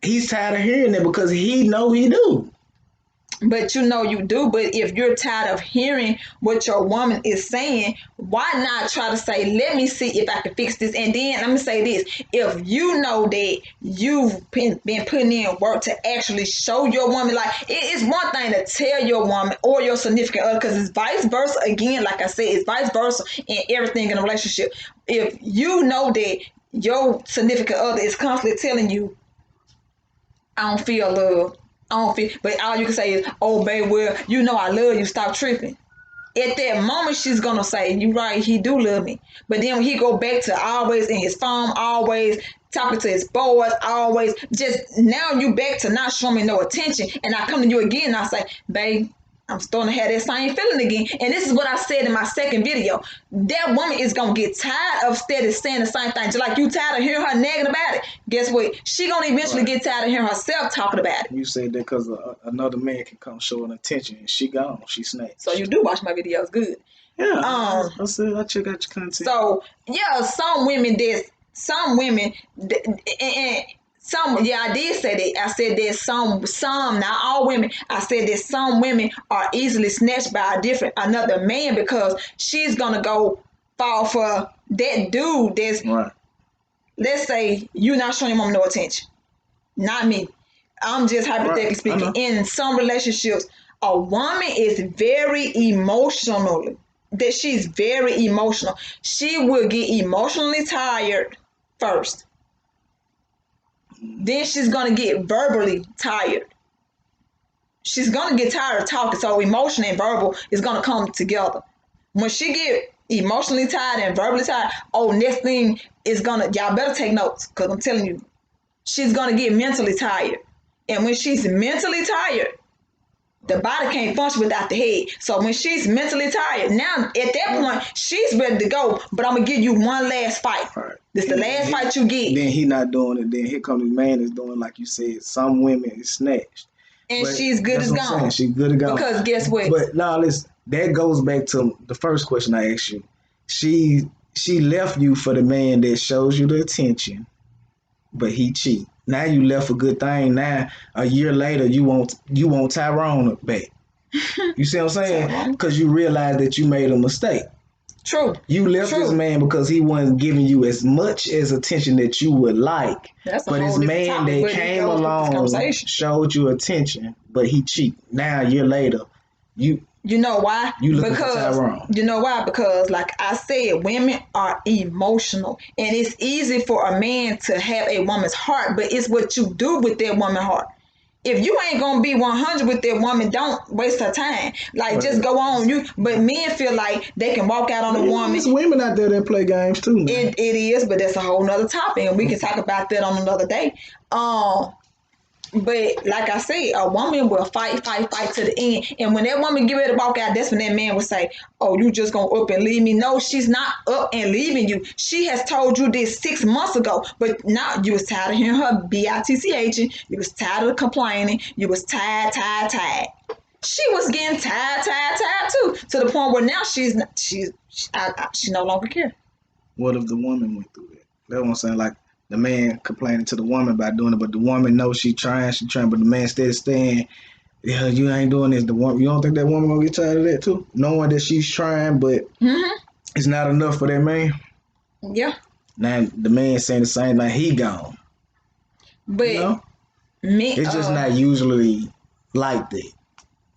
He's tired of hearing it because he know he do. But you do. But if you're tired of hearing what your woman is saying, why not try to say, let me see if I can fix this? And then let me say this. If you know that you've been putting in work to actually show your woman, like it's one thing to tell your woman or your significant other, because it's vice versa. Again, like I said, it's vice versa in everything in a relationship. If you know that your significant other is constantly telling you, I don't feel love. But all you can say is, oh, babe, well, I love you. Stop tripping. At that moment, she's going to say, you're right, he do love me. But then when he go back to always in his phone, always talking to his boys, always just now you back to not showing me no attention. And I come to you again and I say, babe, I'm starting to have that same feeling again. And this is what I said in my second video. That woman is going to get tired of steady saying the same thing. Just like you tired of hearing her nagging about it. Guess what? She going to eventually get tired of hearing herself talking about it. You said that because another man can come showing attention and she gone. She snakes. So you do watch my videos. Good. Yeah. I said I check out your content. So, yeah, some women, I did say that. I said that some, not all women, I said that some women are easily snatched by another man because she's going to go fall for that dude that's, right. Let's say you're not showing your mom no attention. Not me. I'm just hypothetically speaking. In some relationships, a woman is very emotional. That she's very emotional. She will get emotionally tired first. Then she's going to get verbally tired. She's going to get tired of talking. So emotion and verbal is going to come together. When she get emotionally tired and verbally tired, next thing is going to, y'all better take notes because I'm telling you, she's going to get mentally tired. And when she's mentally tired, the body can't function without the head. So when she's mentally tired, now at that point, she's ready to go. But I'm going to give you one last fight. Right. This is the last fight you get. Then he not doing it. Then here comes the man is doing, like you said, some women is snatched. And she's good as gone. She's good as gone. Because guess what? But now listen, that goes back to the first question I asked you. She left you for the man that shows you the attention, but he cheat. Now you left a good thing. Now a year later, you want Tyrone back. You see what I'm saying? Because you realize that you made a mistake. True. You left this man because he wasn't giving you as much as attention that you would like. But this man that came along showed you attention, but he cheat. Now a year later, you You know why? You looking for Tyrone. You know why? Because like I said, women are emotional, and it's easy for a man to have a woman's heart, but it's what you do with that woman's heart. If you ain't gonna be 100 with that woman, don't waste her time. Like, just go on. But men feel like they can walk out on a woman. There's women out there that play games too, man. It is, but that's a whole nother topic, and we can talk about that on another day. But like I said, a woman will fight to the end. And when that woman get ready to walk out, that's when that man will say, oh, you just gonna up and leave me. No, she's not up and leaving you. She has told you this 6 months ago, but now you was tired of hearing her bitching. You was tired of complaining. You was tired. She was getting tired too, to the point where now she no longer care. What if the woman went through that? That's what I'm saying. Like, the man complaining to the woman about doing it, but the woman knows she trying, but the man still staying. Yeah, you ain't doing this. The woman, you don't think that woman gonna get tired of that too, knowing that she's trying, but it's not enough for that man. Yeah. Now the man saying the same thing. He gone. But it's just not usually like that.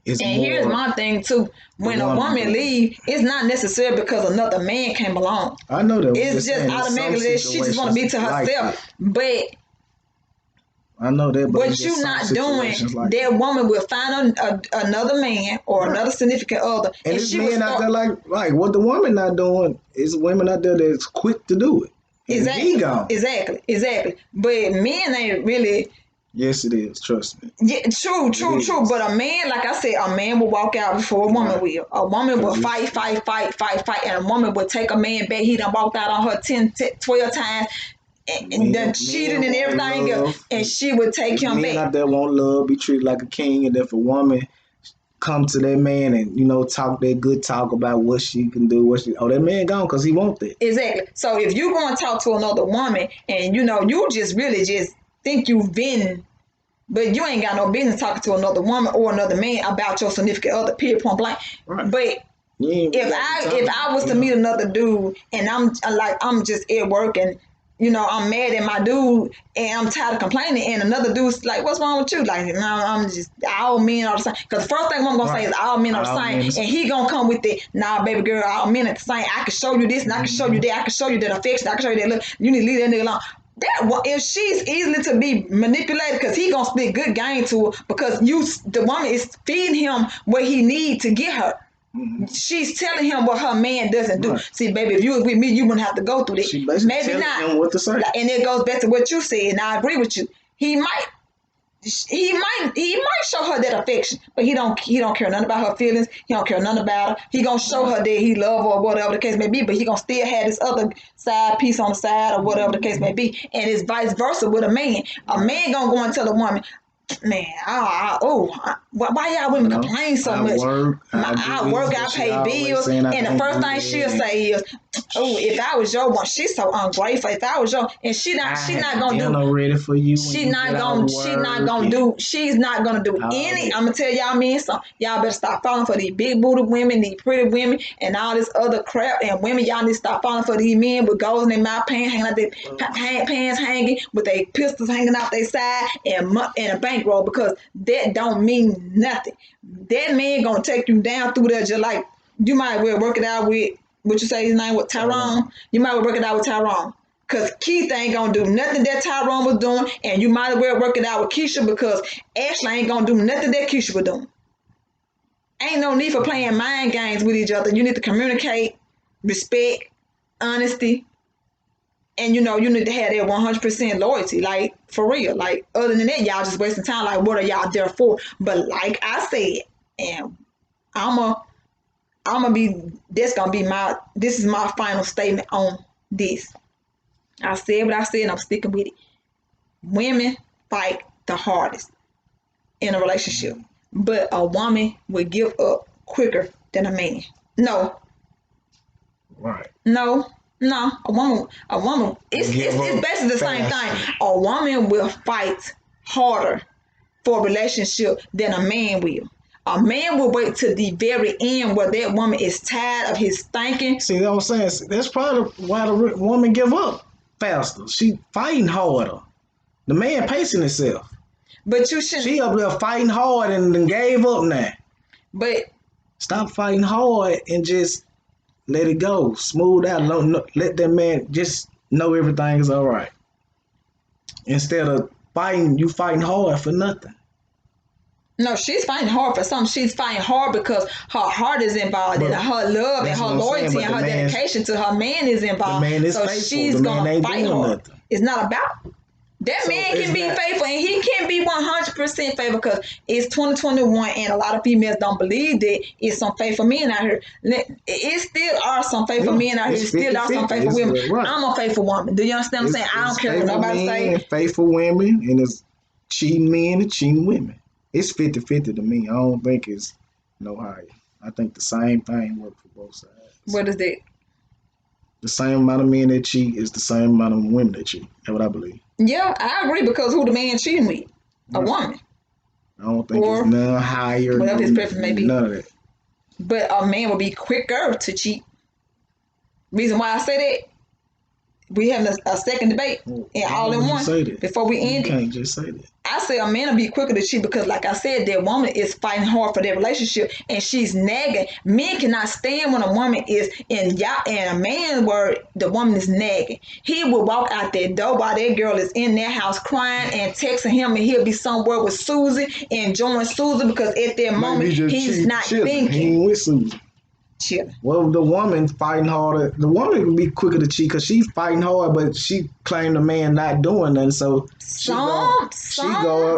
And here's my thing too. When a woman leave, it's not necessarily because another man came along. I know that. It's just automatically that she just want to be to herself. But I know that. But what you not doing, that woman will find another man or another significant other, and she men out there like what the woman not doing is women out there that's quick to do it. Exactly. Exactly. But men ain't really. Yes, it is. Trust me. Yeah, true. But a man, like I said, a man will walk out before a woman will. A woman will fight, and a woman will take a man back. He done walked out on her 10, 12 times and done cheated and everything else, and she would take him back. Men out there want love, be treated like a king, and if a woman come to that man and talk that good talk about what she can do, that man gone because he want that. Exactly. So if you go and talk to another woman and you just really just think you venting, but you ain't got no business talking to another woman or another man about your significant other, period, point blank. Right. But if I was to meet another dude and I'm just at work and I'm mad at my dude and I'm tired of complaining, and another dude's like, what's wrong with you? Like, no, I'm just, all men are the same. Because the first thing I'm going to say is all men are the same. And he going to come with it, nah, baby girl, all men are the same. I can show you this and I can show you that. I can show you that affection. I can show you that look. You need to leave that nigga alone. If she's easily to be manipulated, because he gonna spit good game to her, because the woman is feeding him what he need to get her. She's telling him what her man doesn't do. Right. See, baby, if you was with me, you wouldn't have to go through this. Maybe not. Him what to say. And it goes back to what you said, and I agree with you. He might show her that affection, but he don't care nothing about her feelings. He don't care nothing about her. He gonna show her that he love her or whatever the case may be, but he gonna still have this other side piece on the side or whatever the case may be. And it's vice versa with a man. A man gonna go and tell a woman, man, why y'all women complain so much? I work, I pay bills, and the first thing she'll say is, "Oh, if I was your one, she's so ungrateful. If I was your," and she's not gonna do. Ready for you. She's not gonna do any. I'm gonna tell y'all men something. Y'all better stop falling for these big booty women, these pretty women, and all this other crap. And women, y'all need to stop falling for these men with goals in their mouth, pants hanging out their pants hanging, with their pistols hanging out their side, and a bankroll, because that don't mean nothing. That man gonna take you down through there just like you might well work it out with. What you say his name was Tyrone? You might well work it out with Tyrone. Because Keith ain't going to do nothing that Tyrone was doing. And you might as well work it out with Keisha, because Ashley ain't going to do nothing that Keisha was doing. Ain't no need for playing mind games with each other. You need to communicate, respect, honesty. And, you need to have that 100% loyalty. Like, for real. Like, other than that, y'all just wasting time. Like, what are y'all there for? But like I said, and this is my final statement on this. I said what I said, and I'm sticking with it. Women fight the hardest in a relationship, but a woman will give up quicker than a man. No. Right. No. A woman. It's basically the same thing. A woman will fight harder for a relationship than a man will. A man will wait to the very end where that woman is tired of his thinking. See, what I'm saying? That's probably why the woman give up faster. She fighting harder. The man pacing himself. But you should. She up there fighting hard and then gave up now. But Stop fighting hard and just let it go. Smooth out. Let that man just know everything is all right. Instead of you fighting hard for nothing. No, she's fighting hard for something. She's fighting hard because her heart is involved and her love and her loyalty and her dedication to her man is involved. The man is so faithful. she's going to fight hard. Nothing. It's not about that man can be faithful and he can be 100% faithful because it's 2021 and a lot of females don't believe that it's some faithful men out here. It still are some faithful men out here. It still are some faithful women. Right. I'm a faithful woman. Do you understand what I'm saying? I don't care what nobody say. Faithful women and it's cheating men and cheating women. It's 50-50 to me. I don't think it's no higher. I think the same thing works for both sides. What is that? The same amount of men that cheat is the same amount of women that cheat. That's what I believe. Yeah, I agree because who the man cheating with? A woman. I don't think it's none higher. Whatever his preference may be. None of that. But a man will be quicker to cheat. Reason why I say that, we having a second debate and all in one before we end it. You can't just say that. I say a man will be quicker to cheat because, like I said, that woman is fighting hard for their relationship and she's nagging. Men cannot stand when a woman is in a man's word, the woman is nagging. He will walk out that door while that girl is in their house crying and texting him, and he'll be somewhere with Susie, enjoying Susie because at that moment he's not thinking. He ain't with Susie. Chilling. Well, the woman fighting harder. The woman can be quicker to cheat because she's fighting hard, but she claimed the man not doing nothing. So she go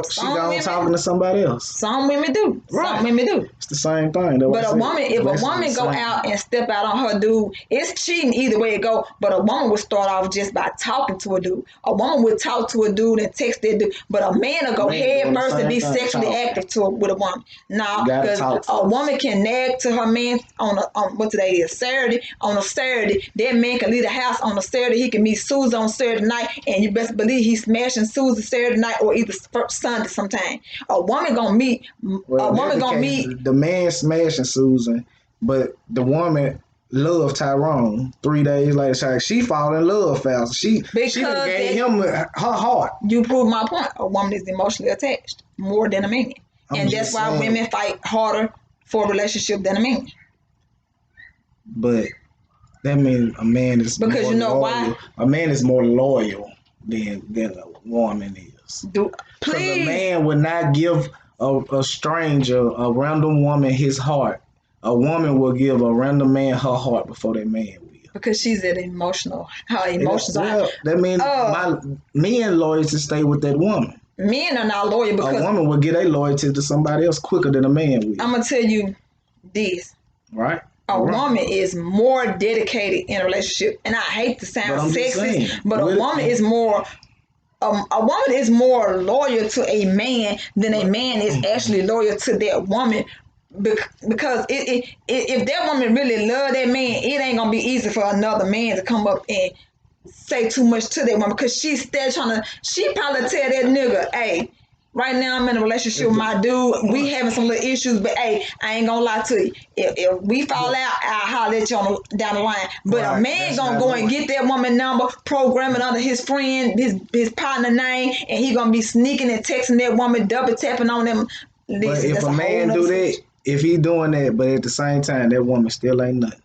talking to somebody else. Some women do. Right. Some women do. It's the same thing. But if a woman go out and step out on her dude, it's cheating either way it go. But a woman would start off just by talking to a dude. A woman would talk to a dude and text that dude. But a man will go head first and be sexually active with a woman. No, because a woman can nag to her man on what today is, Saturday. On a Saturday, that man can leave the house on a Saturday. He can meet Susie on Saturday night, and you best believe he's smashing Susie Saturday night or either Sunday sometime. A woman gonna meet. The man smashing Susan, but the woman love Tyrone. 3 days later, she fall in love fast. She gave him her heart. You prove my point. A woman is emotionally attached more than a man, and that's why women fight harder for a relationship than a man. But that means a man is because you know loyal. Why a man is more loyal than a woman is. Because a man would not give a stranger, a random woman, his heart. A woman will give a random man her heart before that man will. Because she's her emotions are. That means my men loyal to stay with that woman. Men are not loyal because a woman will get a loyalty to somebody else quicker than a man will. I'm gonna tell you this. Right. A woman is more dedicated in a relationship, and I hate to sound sexist, but a woman is more. A woman is more loyal to a man than a man is actually loyal to that woman, because if that woman really love that man, it ain't gonna be easy for another man to come up and say too much to that woman because she's still trying to. She probably tell that nigga, "Hey, right now I'm in a relationship with my dude. We having some little issues, but hey, I ain't gonna lie to you. If we fall out, I'll holler at you down the line. But a man gonna go and get that woman number, program it under his friend, his partner name, and he gonna be sneaking and texting that woman, double tapping on them. But if a man do that, if he doing that, but at the same time that woman still ain't nothing.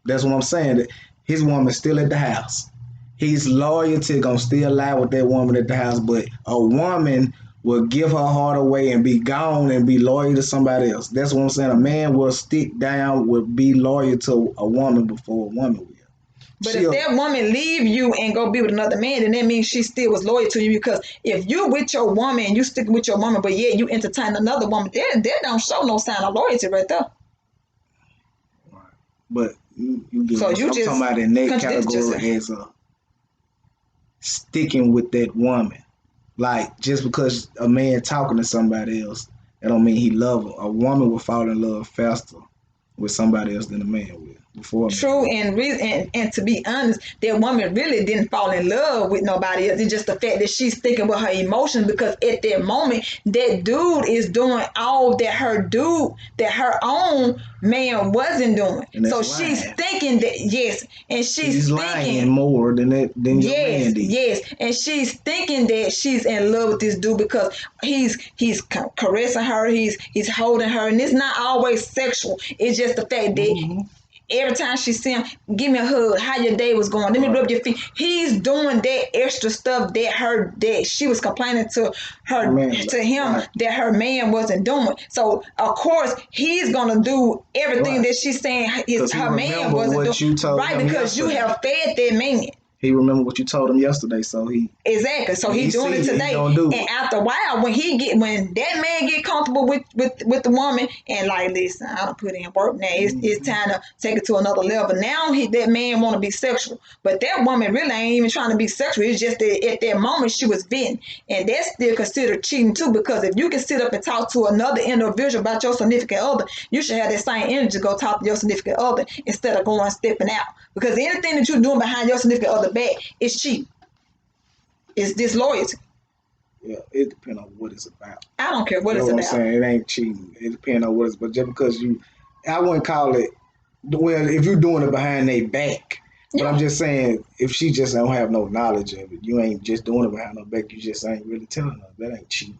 That's what I'm saying. That his woman still at the house. His loyalty gonna still lie with that woman at the house, but a woman will give her heart away and be gone and be loyal to somebody else. That's what I'm saying. A man will stick down, will be loyal to a woman before a woman will. But if that woman leave you and go be with another man, then that means she still was loyal to you. Because if you with your woman and you stick with your woman, but yeah, you entertain another woman, that don't show no sign of loyalty right there. Right. But you talking about in that category as sticking with that woman. Like, just because a man talking to somebody else, that don't mean he love her. A woman will fall in love faster with somebody else than a man will before. True, and to be honest, that woman really didn't fall in love with nobody else. It's just the fact that she's thinking with her emotions, because at that moment, that dude is doing all that her own man wasn't doing. So lying. She's thinking that, yes, and she's thinking lying more than your man did. Yes, and she's thinking that she's in love with this dude because he's caressing her, he's holding her, and it's not always sexual. It's just the fact that every time she see him, give me a hug, how your day was going, let me rub your feet. He's doing that extra stuff that she was complaining to him that her man wasn't doing. So of course he's gonna do everything that she's saying her man wasn't doing. Right, because you have fed that man. He remember what you told him yesterday, so he exactly. So he's doing it today. And after a while, when that man get comfortable with the woman and like, listen, I don't put in work now. It's time to take it to another level. Now that man want to be sexual, but that woman really ain't even trying to be sexual. It's just that at that moment she was venting, and that's still considered cheating too. Because if you can sit up and talk to another individual about your significant other, you should have that same energy to go talk to your significant other instead of going stepping out. Because anything that you're doing behind your significant other back is cheating. It's disloyalty. Yeah, it depends on what it's about. I don't care what it's about. I'm saying, it ain't cheating. It depends on what it's, but just because I wouldn't call it. Well, if you're doing it behind their back, but I'm just saying, if she just don't have no knowledge of it, you ain't just doing it behind her back. You just ain't really telling her. That ain't cheating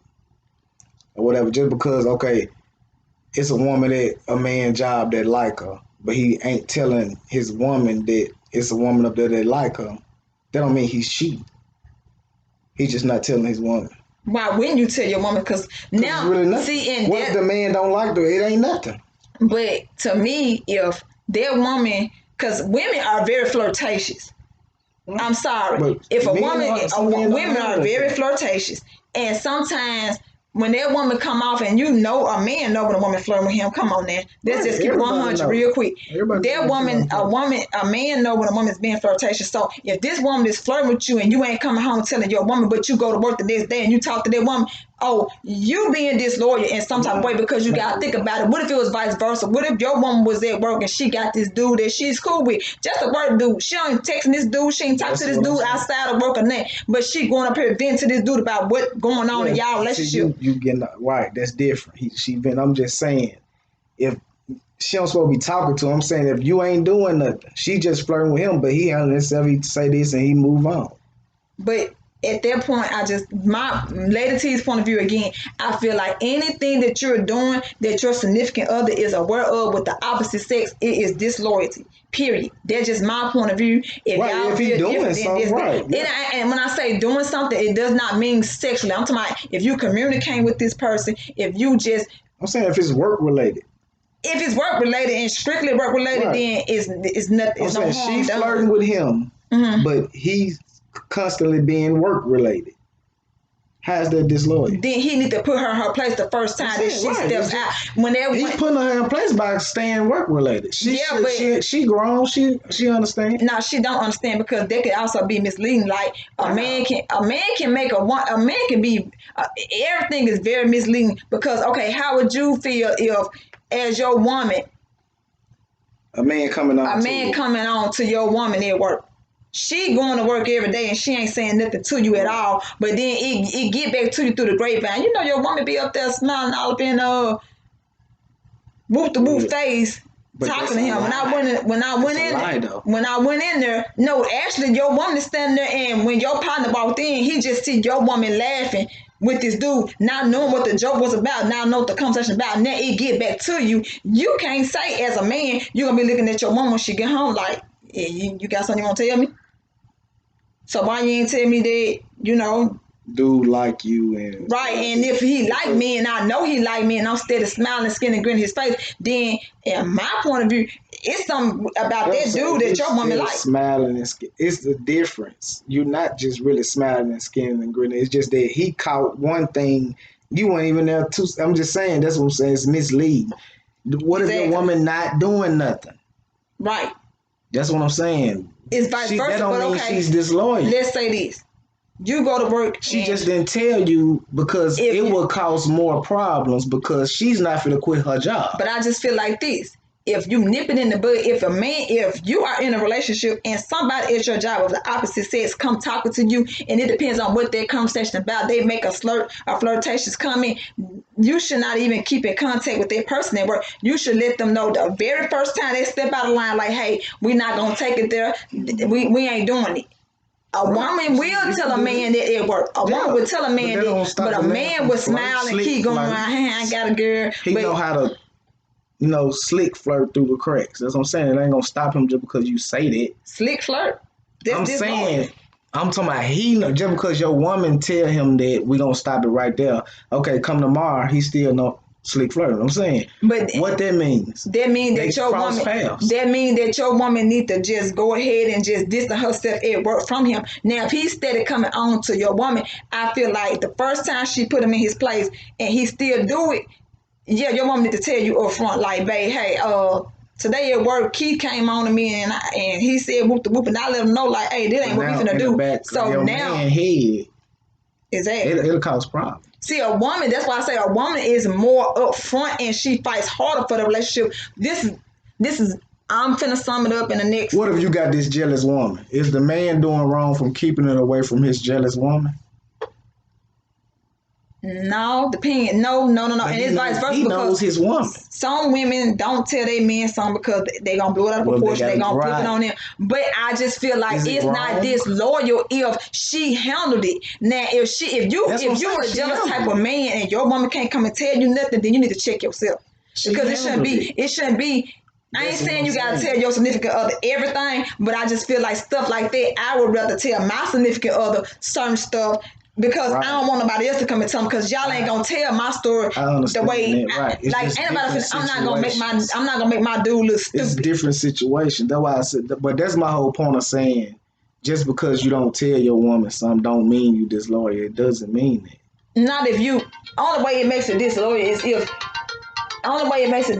or whatever. Just because, okay, it's a woman that a man job that like her, but he ain't telling his woman that it's a woman up there that like her. That don't mean he's cheating. He's just not telling his woman. Why wouldn't you tell your woman? Because now, really see, and what if the man don't like her? It ain't nothing. But to me, if that woman, because women are very flirtatious. I'm sorry. But if women are very flirtatious, and sometimes when that woman come off, and a man know when a woman flirting with him. Come on now, let's just keep 100 real quick. A man know when a woman's being flirtatious. So if this woman is flirting with you and you ain't coming home telling your woman, but you go to work the next day and you talk to that woman, you being disloyal in some type of way, because you gotta think about it. What if it was vice versa? What if your woman was at work and she got this dude that she's cool with, just a work dude? She ain't texting this dude, she ain't talking to this dude outside of work or nothing, but she going up here venting to this dude about what's going on in y'all relationship. You getting right? That's different. I'm just saying, if she don't supposed to be talking to him, I'm saying if you ain't doing nothing, she just flirting with him, but he handling himself, he say this and he move on. But at that point, my Lady T's point of view again, I feel like anything that you're doing that your significant other is aware of with the opposite sex, it is disloyalty. Period. That's just my point of view. If he's doing something right. And when I say doing something, it does not mean sexually. I'm talking about if you communicate with this person, I'm saying if it's work related. If it's work related and strictly work related, then it's nothing. It's no harm she's done. Flirting with him, but he's constantly being work related. How's that disloyal? Then he need to put her in her place the first time that she steps out. He's putting her in place by staying work related. She grown. She understand. No, she don't understand, because that could also be misleading. Like a man can be everything is very misleading, because how would you feel if, as your woman, a man coming on to your woman at work? She going to work every day and she ain't saying nothing to you at all, but then it get back to you through the grapevine. Your woman be up there smiling all up in whoop face, talking to him. When I went in there, no, actually your woman is standing there, and when your partner walked in, he just see your woman laughing with this dude, not knowing what the joke was about, not know what the conversation about. Now it get back to you. You can't say as a man, you're gonna be looking at your woman when she get home like, yeah, you got something you want to tell me? So why you ain't tell me that, dude like you and right? And if he like me and I know he like me and I'm steady smiling, skin and grinning his face, then in my point of view, it's something about that dude that your woman like. Smiling and skin. It's the difference. You're not just really smiling and skin and grinning. It's just that he caught one thing you weren't even there too. I'm just saying, that's what I'm saying. It's misleading. What if your woman not doing nothing? Right. That's what I'm saying. It's vice versa. That don't mean she's disloyal. Let's say this. You go to work. She just didn't tell you because it will cause more problems, because she's not going to quit her job. But I just feel like this. if you nip it in the bud, if you are in a relationship and somebody at your job of the opposite sex come talking to you, and it depends on what their conversation about, they make a flirtatious comment, you should not even keep in contact with that person at work. You should let them know the very first time they step out of line, like, hey, we're not gonna take it there. We ain't doing it. A woman will tell a man that it worked. A woman will tell a man that, but a man would smile and keep going around, hey, I got a girl. He know how to, slick flirt through the cracks. That's what I'm saying. It ain't gonna stop him just because you say that. Slick flirt? I'm talking about he know, just because your woman tell him that we gonna stop it right there. Okay, come tomorrow, he still know slick flirt. I'm saying. But what that means? That means that your woman. Paths. That means that your woman need to just go ahead and just distance herself at work from him. Now, if he's steady coming on to your woman, I feel like the first time she put him in his place and he still do it, yeah, your woman need to tell you up front, like, babe, hey, today at work, Keith came on to me and he said whoop the whoop, and I let him know, like, hey, this ain't what we finna do. So now, it'll cause problems. See, a woman, that's why I say a woman is more upfront and she fights harder for the relationship. This is I'm finna sum it up in the next. What if you got this jealous woman? Is the man doing wrong from keeping it away from his jealous woman? No, depend. No. And it's vice versa. He knows his woman. Some women don't tell their men something because they gonna blow it out of proportion. They gonna flip it on them. But I just feel like it's not disloyal if she handled it. Now, if you're a jealous type of man and your woman can't come and tell you nothing, then you need to check yourself because it shouldn't be. I ain't saying you gotta tell your significant other everything, but I just feel like stuff like that, I would rather tell my significant other certain stuff. Because I don't want nobody else to come and tell me, because y'all ain't gonna tell my story the way I'm not gonna make my dude look stupid. It's a different situation. That's why I said, but that's my whole point of saying, just because you don't tell your woman something don't mean you disloyal. It doesn't mean that. Not if you. Only way it makes it disloyal is if. Only way it makes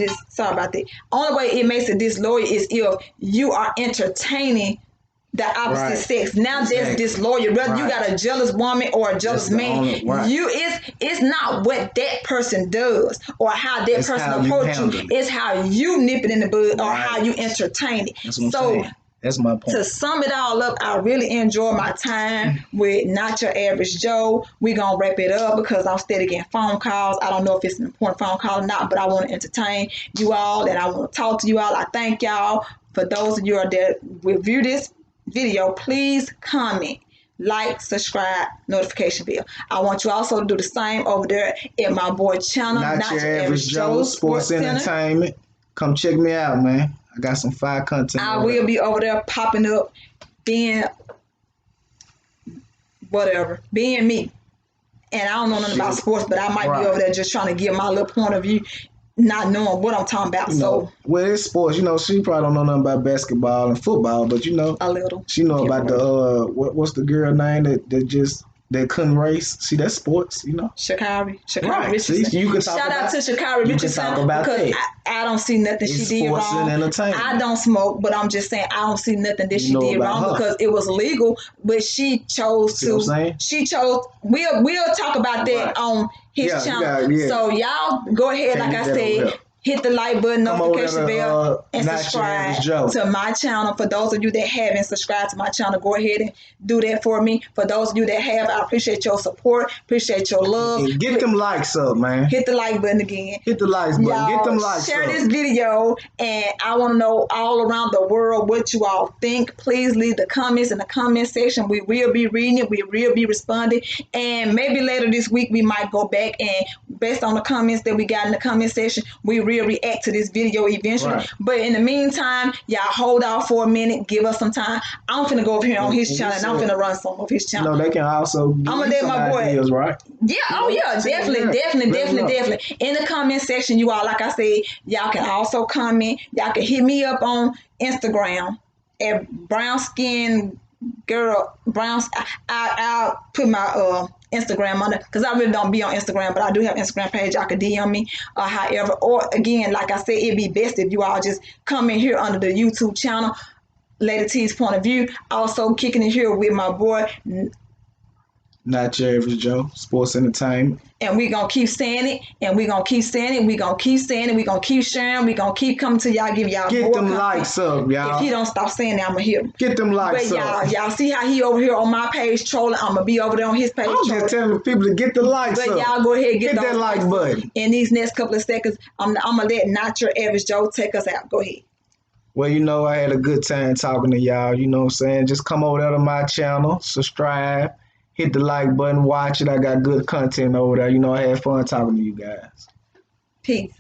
it disloyal is if you are entertaining the opposite sex. Now that's disloyal. Whether you got a jealous woman or a jealous man, it's not what that person does or how that person approach you. It's how you nip it in the bud or how you entertain it. That's what I'm saying. That's my point. To sum it all up, I really enjoy my time with Not Your Average Joe. We're going to wrap it up because I'm steady getting phone calls. I don't know if it's an important phone call or not, but I want to entertain you all and I want to talk to you all. I thank y'all. For those of you that will view this video, please comment, like, subscribe, notification bell. I want you also to do the same over there at my boy channel, Not Your Average Joe, Sports Entertainment. Come check me out, man. I got some fire content. I will be over there popping up, being me. And I don't know nothing about sports, but I might be over there just trying to give my little point of view, not knowing what I'm talking about. Well, it's sports. She probably don't know nothing about basketball and football, but a little. She know about the what's the girl name that couldn't race? See, that's sports, Sha'Carri Richardson. See, you can shout out to Sha'Carri Richardson because I don't see nothing she did wrong. Sports and entertainment. I don't smoke, but I'm just saying I don't see nothing that she did wrong because it was legal, but she chose to. She chose. We'll talk about that on his channel. So y'all go ahead, like I said. Hit the like button, notification bell, and subscribe to my channel. For those of you that haven't subscribed to my channel, go ahead and do that for me. For those of you that have, I appreciate your support, appreciate your love. And get them likes up, man. Hit the like button again. Hit the likes button. Y'all get them likes share up. This video, and I want to know all around the world what you all think. Please leave the comments in the comment section. We will be reading it. We will be responding. And maybe later this week, we might go back and based on the comments that we got in the comment section, we will react to this video eventually. But in the meantime, y'all hold out for a minute. Give us some time. I'm finna go over here on his channel and I'm finna run some of his channel. They can also give I'm gonna let my boy ideas, right? Yeah, definitely. In the comment section, you all, like I said, y'all can also comment. Y'all can hit me up on Instagram at brown skin girl I'll put my Instagram on it because I really don't be on Instagram, but I do have Instagram page. Y'all can DM me however, or again, like I said, it'd be best if you all just come in here under the YouTube channel, Lady T's Point of View. Also kicking it here with my boy Not Your Average Joe, Sports Entertainment. And we're going to keep saying it, and we're going to keep saying it, we're going to keep saying it, we're going to keep sharing, we're going to keep coming to y'all, give y'all Get more them content. likes up, y'all. If he don't stop saying that, I'm going to hit him. Get them likes But up. y'all see how he over here on my page trolling? I'm going to be over there on his page I'm trolling. just telling the people to get the likes But up. y'all go ahead and get Hit those that like likes button. in these next couple of seconds. I'm going to let Not Your Average Joe take us out. Go ahead. Well, you know, I had a good time talking to y'all. You know what I'm saying? Just come over there to my channel, subscribe, hit the like button, watch it. I got good content over there. You know, I had fun talking to you guys. Peace.